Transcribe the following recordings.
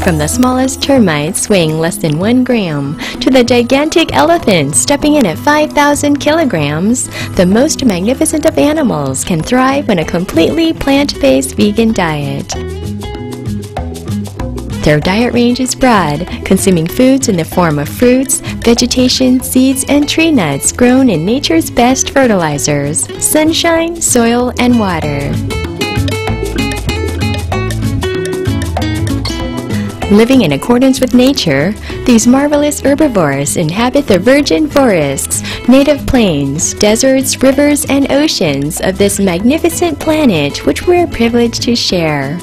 From the smallest termites weighing less than 1 gram to the gigantic elephants stepping in at 5,000 kilograms, the most magnificent of animals can thrive on a completely plant-based vegan diet. Their diet range is broad, consuming foods in the form of fruits, vegetation, seeds, and tree nuts grown in nature's best fertilizers, sunshine, soil, and water. Living in accordance with nature, these marvelous herbivores inhabit the virgin forests, native plains, deserts, rivers, and oceans of this magnificent planet which we are privileged to share.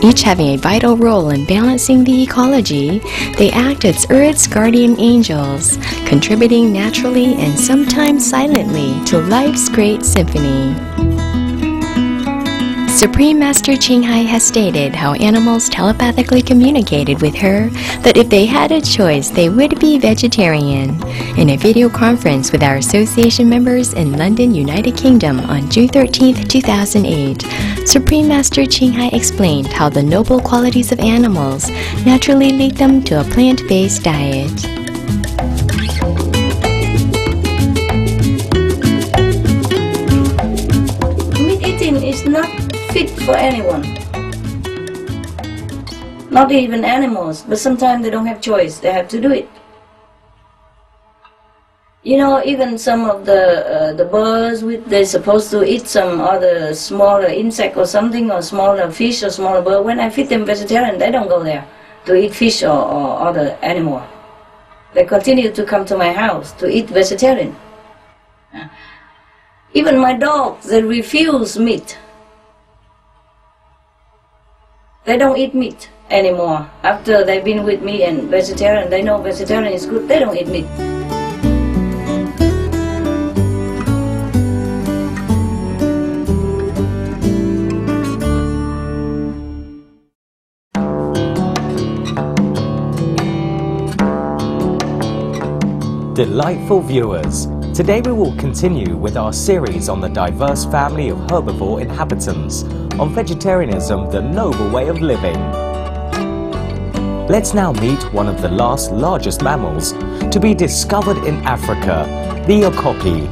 Each having a vital role in balancing the ecology, they act as Earth's guardian angels, contributing naturally and sometimes silently to life's great symphony. Supreme Master Ching Hai has stated how animals telepathically communicated with her that if they had a choice they would be vegetarian. In a video conference with our association members in London, United Kingdom on June 13, 2008, Supreme Master Ching Hai explained how the noble qualities of animals naturally lead them to a plant-based diet. Meat eating is not fit for anyone, not even animals, but sometimes they don't have choice, they have to do it. You know, even some of the birds, they're supposed to eat some other smaller insect or something, or smaller fish or smaller bird. When I feed them vegetarian, they don't go there to eat fish or other animal. They continue to come to my house to eat vegetarian. Even my dogs, they refuse meat. They don't eat meat anymore. After they've been with me and vegetarian, they know vegetarian is good, they don't eat meat. Delightful viewers, today we will continue with our series on the diverse family of herbivore inhabitants, on vegetarianism, the noble way of living. Let's now meet one of the last largest mammals to be discovered in Africa, the okapi.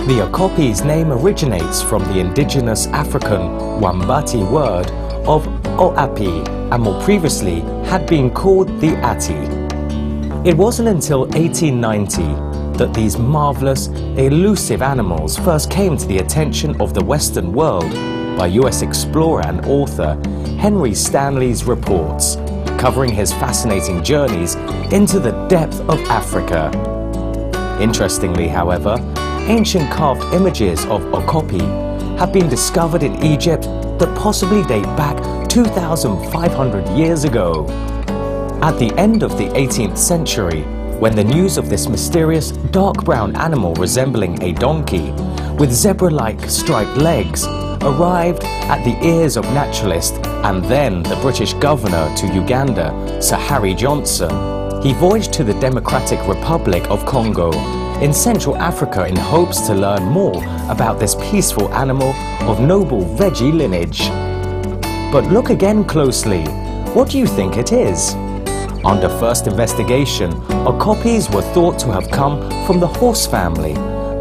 The okapi's name originates from the indigenous African Wambati word of oapi, and more previously had been called the ati. It wasn't until 1890 that these marvelous, elusive animals first came to the attention of the Western world by US explorer and author Henry Stanley's reports, covering his fascinating journeys into the depth of Africa. Interestingly, however, ancient carved images of okapi have been discovered in Egypt that possibly date back 2,500 years ago. At the end of the 18th century, when the news of this mysterious dark brown animal resembling a donkey with zebra-like striped legs arrived at the ears of naturalist and then the British governor to Uganda, Sir Harry Johnson, he voyaged to the Democratic Republic of Congo in Central Africa in hopes to learn more about this peaceful animal of noble veggie lineage. But look again closely. What do you think it is? Under first investigation, okapis were thought to have come from the horse family,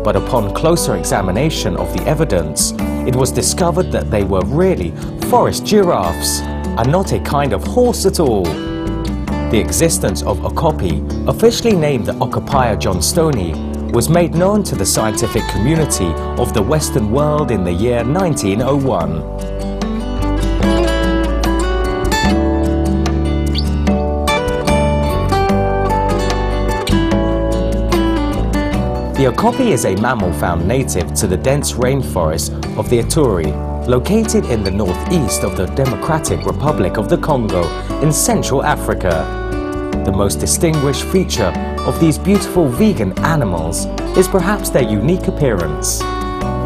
but upon closer examination of the evidence, it was discovered that they were really forest giraffes, and not a kind of horse at all. The existence of okapi, officially named the Okapiya johnstoni, was made known to the scientific community of the Western world in the year 1901. The okapi is a mammal found native to the dense rainforest of the Ituri, located in the northeast of the Democratic Republic of the Congo in Central Africa. The most distinguished feature of these beautiful vegan animals is perhaps their unique appearance.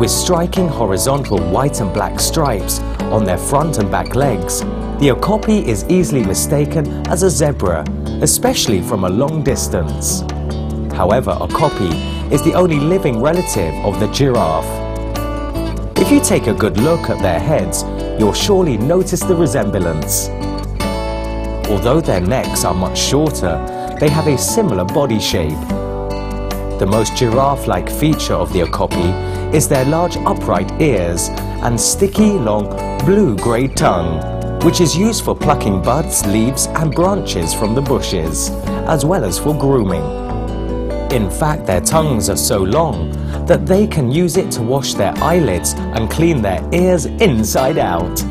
With striking horizontal white and black stripes on their front and back legs, the okapi is easily mistaken as a zebra, especially from a long distance. However, okapi is the only living relative of the giraffe. If you take a good look at their heads, you'll surely notice the resemblance. although their necks are much shorter, they have a similar body shape. The most giraffe-like feature of the okapi is their large upright ears and sticky, long, blue-grey tongue, which is used for plucking buds, leaves and branches from the bushes, as well as for grooming. In fact, their tongues are so long that they can use it to wash their eyelids and clean their ears inside out.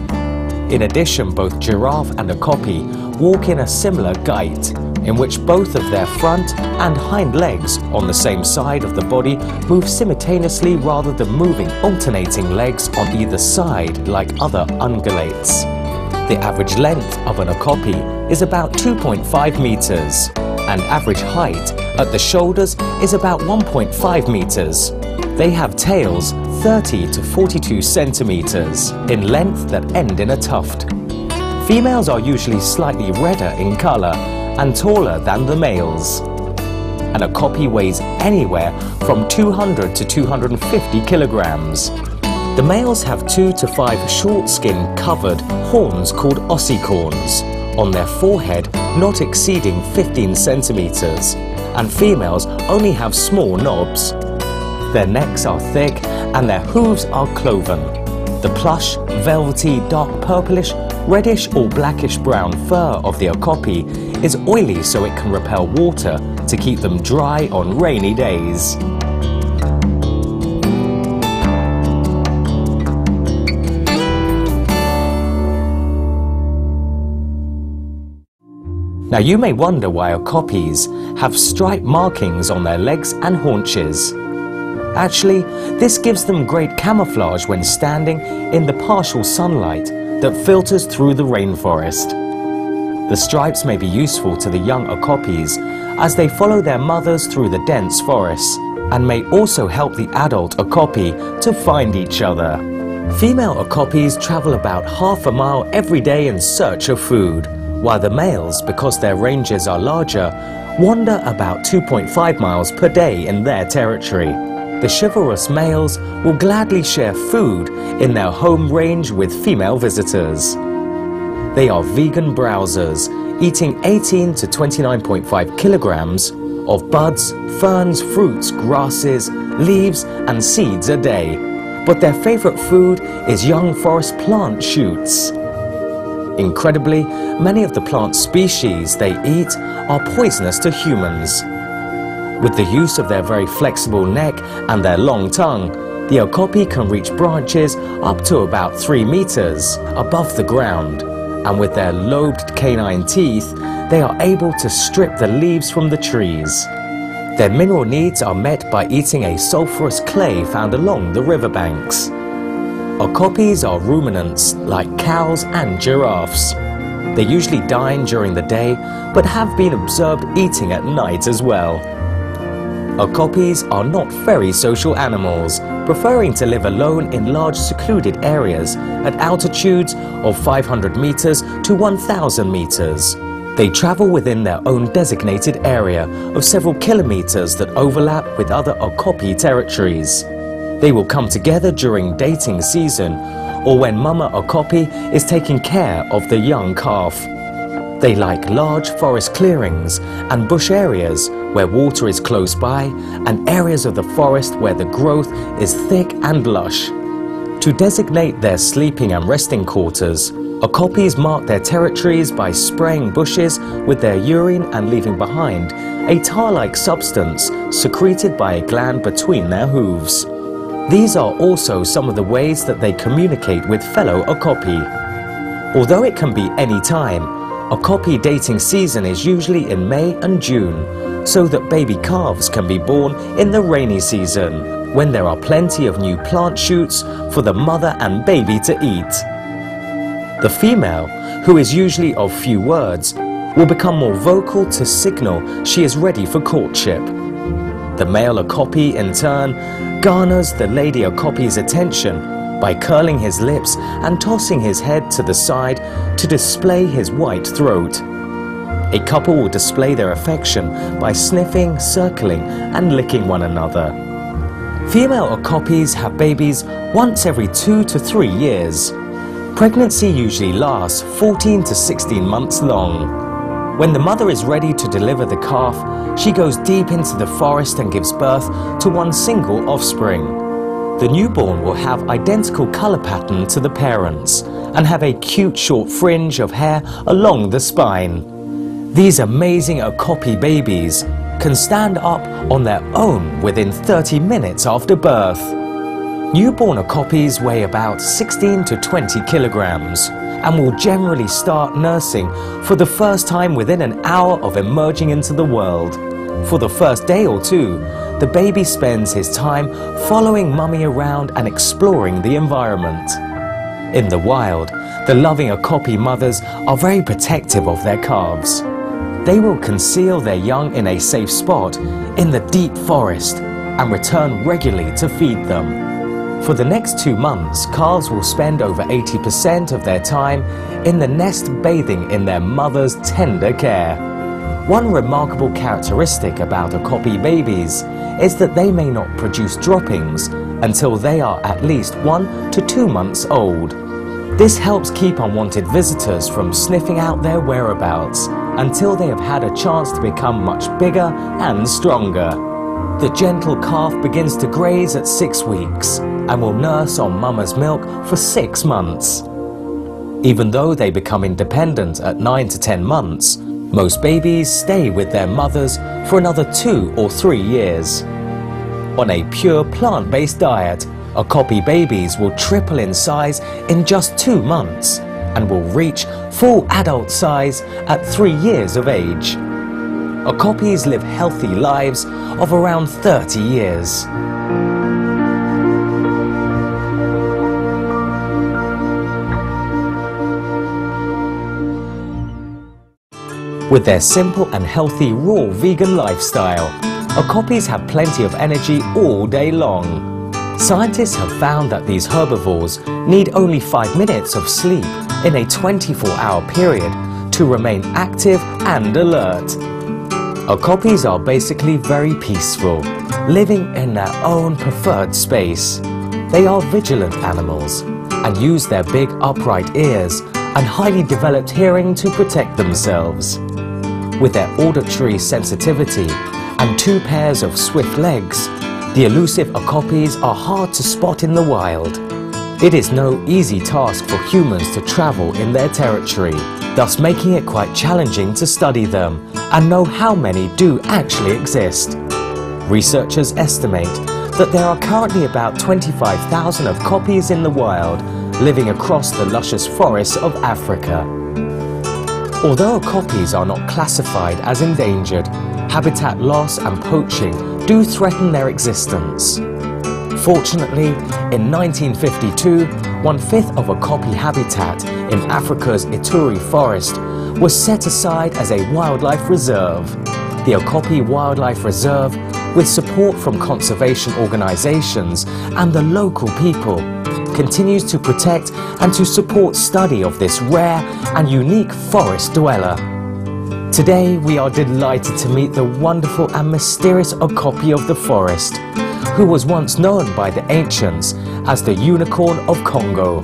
In addition, both giraffe and okapi walk in a similar gait, in which both of their front and hind legs on the same side of the body move simultaneously rather than moving alternating legs on either side like other ungulates. The average length of an okapi is about 2.5 meters, and average height at the shoulders is about 1.5 meters. They have tails 30 to 42 centimeters in length that end in a tuft. Females are usually slightly redder in color and taller than the males. An okapi weighs anywhere from 200 to 250 kilograms. The males have 2 to 5 short skin covered horns called ossicorns on their forehead not exceeding 15 centimeters, and females only have small knobs. Their necks are thick and their hooves are cloven. The plush, velvety, dark purplish, reddish or blackish brown fur of the okapi is oily so it can repel water to keep them dry on rainy days. Now you may wonder why okapis have striped markings on their legs and haunches. Actually, this gives them great camouflage when standing in the partial sunlight that filters through the rainforest. The stripes may be useful to the young okapis as they follow their mothers through the dense forests, and may also help the adult okapi to find each other. Female okapis travel about half a mile every day in search of food, while the males, because their ranges are larger, wander about 2.5 miles per day in their territory. The chivalrous males will gladly share food in their home range with female visitors. They are vegan browsers, eating 18 to 29.5 kilograms of buds, ferns, fruits, grasses, leaves and seeds a day. But their favorite food is young forest plant shoots. Incredibly, many of the plant species they eat are poisonous to humans. With the use of their very flexible neck and their long tongue, the okapi can reach branches up to about 3 meters above the ground, and with their lobed canine teeth, they are able to strip the leaves from the trees. Their mineral needs are met by eating a sulfurous clay found along the riverbanks. Okapis are ruminants like cows and giraffes. They usually dine during the day, but have been observed eating at night as well. Okapis are not very social animals, preferring to live alone in large secluded areas at altitudes of 500 meters to 1,000 meters. They travel within their own designated area of several kilometers that overlap with other okapi territories. They will come together during dating season or when Mama okapi is taking care of the young calf. They like large forest clearings and bush areas where water is close by, and areas of the forest where the growth is thick and lush. To designate their sleeping and resting quarters, okapis mark their territories by spraying bushes with their urine and leaving behind a tar-like substance secreted by a gland between their hooves. These are also some of the ways that they communicate with fellow okapi. Although it can be any time, okapi dating season is usually in May and June, so that baby calves can be born in the rainy season, when there are plenty of new plant shoots for the mother and baby to eat. The female, who is usually of few words, will become more vocal to signal she is ready for courtship. The male okapi, in turn, garners the lady okapi's attention by curling his lips and tossing his head to the side to display his white throat. A couple will display their affection by sniffing, circling and licking one another. Female okapis have babies once every 2 to 3 years. Pregnancy usually lasts 14 to 16 months long. When the mother is ready to deliver the calf, she goes deep into the forest and gives birth to one single offspring. The newborn will have identical color pattern to the parents and have a cute short fringe of hair along the spine. These amazing Okapi babies can stand up on their own within 30 minutes after birth. Newborn Okapis weigh about 16 to 20 kilograms and will generally start nursing for the first time within an hour of emerging into the world. For the first day or two, the baby spends his time following mummy around and exploring the environment. In the wild, the loving Okapi mothers are very protective of their calves. They will conceal their young in a safe spot in the deep forest and return regularly to feed them. For the next 2 months, calves will spend over 80% of their time in the nest bathing in their mother's tender care. One remarkable characteristic about Okapi babies is that they may not produce droppings until they are at least 1 to 2 months old. This helps keep unwanted visitors from sniffing out their whereabouts until they have had a chance to become much bigger and stronger. The gentle calf begins to graze at 6 weeks and will nurse on mama's milk for 6 months. Even though they become independent at 9 to 10 months, most babies stay with their mothers for another 2 or 3 years. On a pure plant-based diet, Okapi babies will triple in size in just 2 months and will reach full adult size at 3 years of age. Okapis live healthy lives of around 30 years. With their simple and healthy raw vegan lifestyle, Okapis have plenty of energy all day long. Scientists have found that these herbivores need only 5 minutes of sleep in a 24-hour period to remain active and alert. Okapis are basically very peaceful, living in their own preferred space. They are vigilant animals and use their big upright ears and highly developed hearing to protect themselves. With their auditory sensitivity and 2 pairs of swift legs, the elusive Okapis are hard to spot in the wild. It is no easy task for humans to travel in their territory, thus making it quite challenging to study them and know how many do actually exist. Researchers estimate that there are currently about 25,000 Okapis in the wild, living across the luscious forests of Africa. Although Okapis are not classified as endangered, habitat loss and poaching do threaten their existence. Fortunately, in 1952, 1/5 of Okapi habitat in Africa's Ituri forest was set aside as a wildlife reserve. The Okapi Wildlife Reserve, with support from conservation organizations and the local people, continues to protect and to support study of this rare and unique forest dweller. Today we are delighted to meet the wonderful and mysterious Okapi of the forest, who was once known by the ancients as the unicorn of Congo.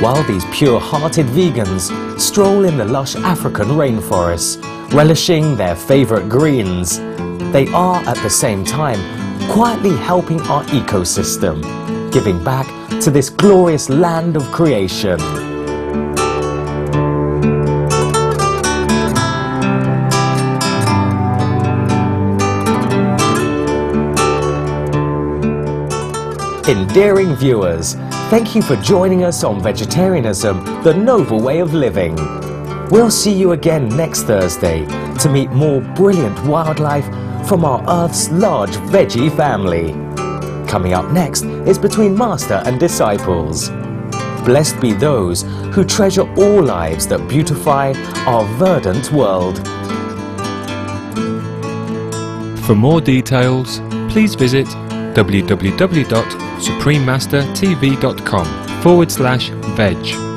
While these pure-hearted vegans stroll in the lush African rainforests, relishing their favorite greens, they are at the same time quietly helping our ecosystem, giving back to this glorious land of creation. Endearing viewers, thank you for joining us on Vegetarianism, the Noble Way of Living. We'll see you again next Thursday to meet more brilliant wildlife from our Earth's large veggie family. Coming up next is Between Master and Disciples. Blessed be those who treasure all lives that beautify our verdant world. For more details, please visit www.suprememastertv.com/veg.